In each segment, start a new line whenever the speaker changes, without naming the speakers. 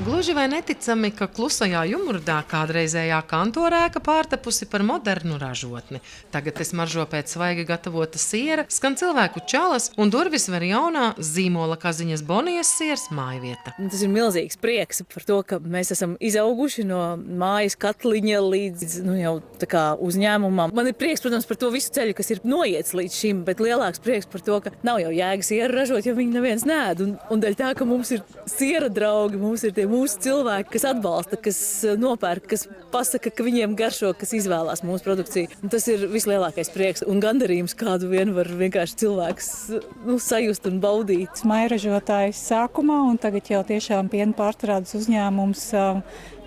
Gluži vai neticami, ka klusajā Jumurdā kādreizējā kantorēka pārtapusi par modernu ražotni. Tagad te smaržo pēc svaigi gatavota siera, skan cilvēku čalas un durvis ver jaunā zīmola Kaziņas Bonijas sieras mājvieta.
Tas ir milzīgs prieks par to, ka mēs esam izauguši no mājas katliņa līdz jau tā kā uzņēmumam. Man ir prieks, protams, par to visu ceļu, kas ir noiets līdz šim, bet lielāks prieks par to, ka nav jau jēgas sieru ražot, jo viņi neviens nēd. Un dēļ tā, ka mums ir siera draugi, mums ir tie mūsu cilvēki, kas atbalsta, kas nopērk, kas pasaka, ka viņiem garšo, kas izvēlās mūsu produkciju. Un tas ir vislielākais prieks un gandarījums, kādu vien var vienkārši cilvēks sajust un baudīt.
Mairažotājs sākumā un tagad jau tiešām piena pārstrādes uzņēmums,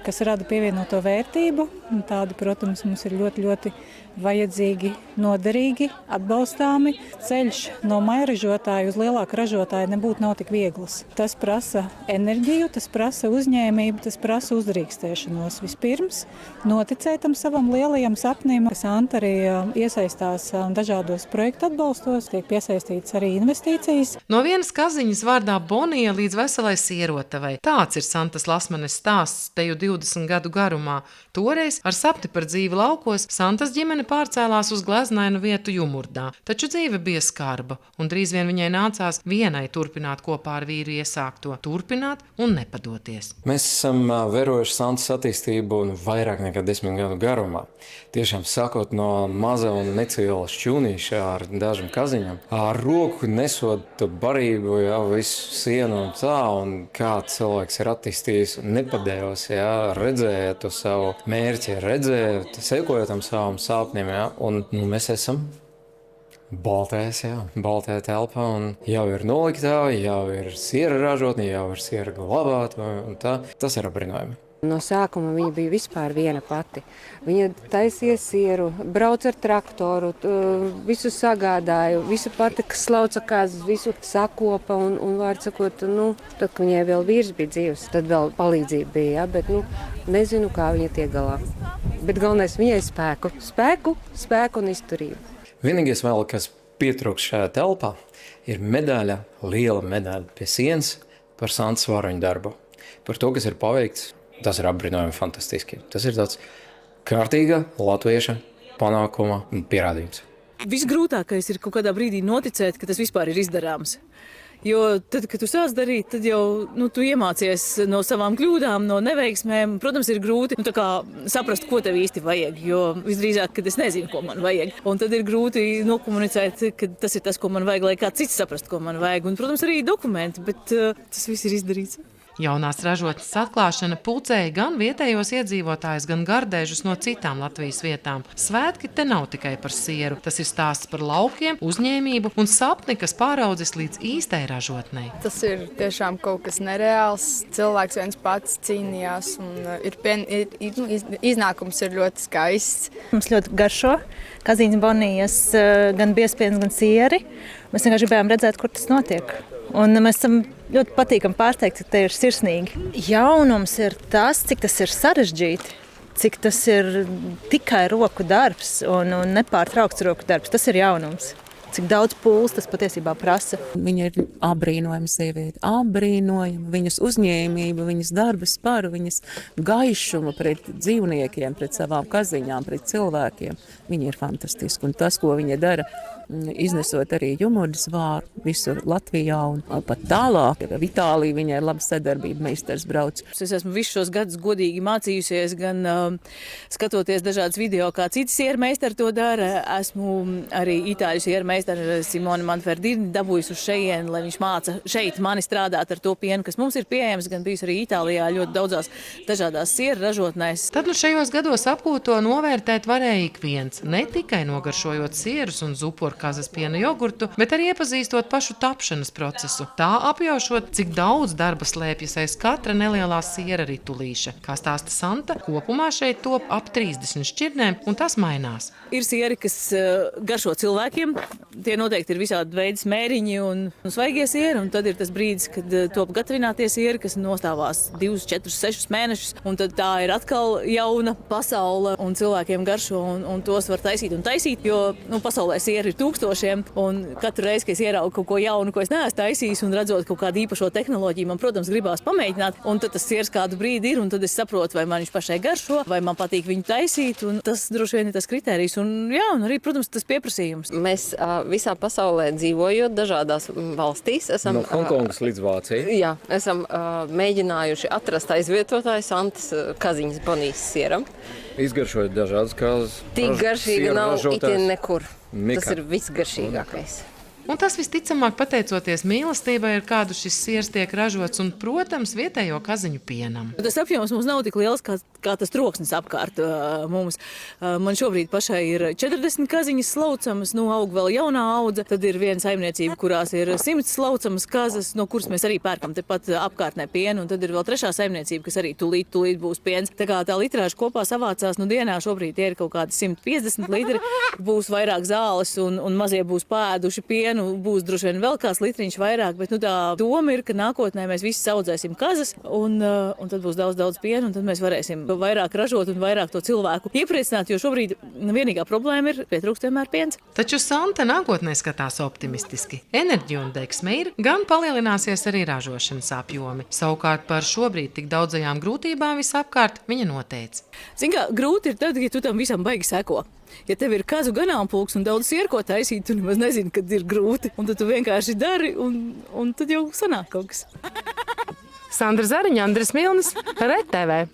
kas rada pievienoto vērtību. Un tādi, protams, mums ir ļoti, ļoti vajadzīgi, noderīgi, atbalstāmi. Ceļš no mairažotāja uz lielāku ražotāju nebūtu nav tik viegls. Tas prasa enerģiju, tas prasa uzņēmību, tas prasa uzdrīkstēšanos. Vispirms noticēt tam savam lielajam sapnim, kas Anta arī iesaistās dažādos projektu atbalstos, tiek piesaistīts arī investīcijas.
No vienas Kaziņas vārdā Bonija līdz veselai sierotavai. Tāds ir Santas Lasmanes stāsts teju 20 gadu garumā. Toreiz ar sapni par dzīvi laukos Santas ģimene pārcēlās uz gleznainu vietu Jumurdā. Taču dzīve bija skarba, un drīz vien viņai nācās vienai turpināt kopā ar vīru iesākto, turpināt un nepadoties.
Mēs esam vērojuši Santas attīstību vairāk nekā 10 gadu garumā. Tiešām sākot no maza un neciela šķūnīša ar dažiem kaziņiem, ar roku nesot barību, visu sienu un tā, un kā cilvēks ir attīstījis un nepadējos, redzēja to savu mērķi, redzēja, sekojot tam savam sāpnim, un mēs esam baltajā telpā, un jau ir noliktā, jau ir siera ražotne, jau ir siera glabāta, un tā. Tas ir apbrīnojami.
No sākuma viņa bija vispār viena pati. Viņa taisīja sieru, brauca ar traktoru, visu sagādāja, visu pati, kas slauca kāzas, visu sakopa un vārds sakot, tad, kad viņai vēl vīrs bija dzīvs, tad vēl palīdzība bija, bet nezinu, kā viņa tiek galā. Bet galvenais viņai spēku un izturību.
Vienīgais vēl, kas pietrūkst šajā telpā, ir medaļa, liela medaļa pie sienas par Santas varoņu darbu. Par to, kas ir paveikts. Tas ir apbrīnojami fantastiski. Tas ir tāds kārtīga latvieša panākuma pierādījums.
Visgrūtākais ir kaut kādā brīdī noticēt, ka tas vispār ir izdarāms. Jo tad, kad tu sāc darīt, tad jau tu iemācies no savām kļūdām, no neveiksmēm. Protams, ir grūti saprast, ko tev īsti vajag, jo visdrīzāk, kad es nezinu, ko man vajag. Un tad ir grūti nokomunicēt, ka tas ir tas, ko man vajag, lai kāds cits saprast, ko man vajag. Un, protams, arī dokumenti, bet tas viss ir izdarīts.
Jaunās ražotnes atklāšana pulcēja gan vietējos iedzīvotājus, gan gardēžus no citām Latvijas vietām. Svētki te nav tikai par sieru. Tas ir stāsts par laukiem, uzņēmību un sapni, kas pāraudzis līdz īstai ražotnei.
Tas ir tiešām kaut kas nereāls. Cilvēks viens pats cīnījās un iznākums ir ļoti skaists.
Mums ļoti garšo Kaziņas Bonijas gan biezpiens, gan sieri. Mēs vienkārši gribējām redzēt, kur tas notiek. Un mēs esam ļoti patīkami pārsteigti, ka te ir sirsnīgi. Jaunums ir tas, cik tas ir sarežģīti, cik tas ir tikai roku darbs un nepārtraukts roku darbs. Tas ir jaunums. Cik daudz pūles tas patiesībā prasa.
Viņa ir apbrīnojama sieviete, apbrīnojama viņas uzņēmība, viņas darba sparu, viņas gaišuma pret dzīvniekiem, pret savām kaziņām, pret cilvēkiem. Viņa ir fantastiska, un tas, ko viņa dara, iznesot arī Jumurdas vārdu visur Latvijā un pat tālāk. Ar Itāliju viņai ir laba sadarbība, meistars brauc.
Es esmu visus šos gadus godīgi mācījusies, gan skatoties dažādas video, kā citi sieru meistari to dara. Esmu arī itāļu sieru meistaru Simonu Manferdini dabūjusi uz šejieni, lai viņš māca šeit mani strādāt ar to pienu, kas mums ir pieejams, gan bijis arī Itālijā ļoti daudzās dažādās sieru ražotnēs.
Tad šajos gados apgūto novērtēt varēja ik viens, ne tikai nogaršojot sierus un zupu ar kazas piena jogurtu, bet arī iepazīstot pašu tapšanas procesu. Tā apjaušot, cik daudz darba slēpjas aiz katra nelielā siera ritulīša. Kā stāsta Santa, kopumā šeit top ap 30 šķirnēm, un tas mainās.
Ir sieri, kas garšo cilvēkiem. Tie noteikti ir visādi veidi smēriņi un svaigie sieri, un tad ir tas brīdis, kad top gatavinātie sieri, kas nostāvās 2, 4, 6 mēnešus, un tad tā ir atkal jauna pasaule, un cilvēkiem garšo, un tos var taisīt un taisīt, jo pasaulē sieri ir tūkstošiem. Un katru reizi, kad es ieraugu kaut ko jaunu, ko es neesmu taisījis, un redzot kaut kādu īpašo tehnoloģiju, man, protams, gribās pamēģināt. Un tad tas siers kādu brīdi ir, un tad es saprotu, vai man viņš pašai garšo, vai man patīk viņu taisīt. Un tas droši vien ir tas kriterijs. Un, jā, un arī, protams, tas pieprasījums.
Mēs visā pasaulē dzīvojot dažādās valstīs. Esam,
no Hongkongas līdz Vācijai.
Jā, esam mēģinājuši atrast aizvietotāju Santas Kaziņas Bonijas sieram.
Izgaršojot dažādas kāzas.
Tik garšīgi nav itin nekur. Tas ir visgaršīgākais.
Un tas visticamāk pateicoties mīlestībai, ar kādu šis siers tiek ražots un, protams, vietējo kaziņu pienam.
Tas apjoms mums nav tik liels, kā tas troksnis apkārt mums. Man šobrīd pašai ir 40 kaziņas slaucamas, aug vēl jaunā audze. Tad ir viena saimniecība, kurās ir 100 slaucamas kazas, no kuras mēs arī pērkam tepat apkārtnē pienu. Un tad ir vēl trešā saimniecība, kas arī tūlīt būs piens. Tā kā tā litrāža kopā savācās, dienā šobrīd tie ir kaut kādi 150 litri. Būs vairāk zāles un mazie būs pēduši pienu. Būs droši vien vēl kāds litriņš vairāk, bet tā doma ir, ka nākotnē mēs visi audzēsim kazas un tad būs daudz piena, un tad mēs varēsim vairāk ražot un vairāk to cilvēku iepriecināt, jo šobrīd vienīgā problēma ir pietrūkst vienmēr piens.
Taču Santa nākotnē skatās optimistiski. Enerģija un deksme ir, gan palielināsies arī ražošanas apjomi. Savukārt par šobrīd tik daudzajām grūtībām visapkārt viņa noteica.
Zini, kā grūti ir tad, ja tu tam visam baigi seko. Ja tev ir kazu ganāmpulks un daudz sieru ko taisīt, tu nemaz nezini, kad ir grūti. Un tad tu vienkārši dari, un tad jau sanāk kaut kas.
Sandra Zariņa, Andris Milnis, RTV.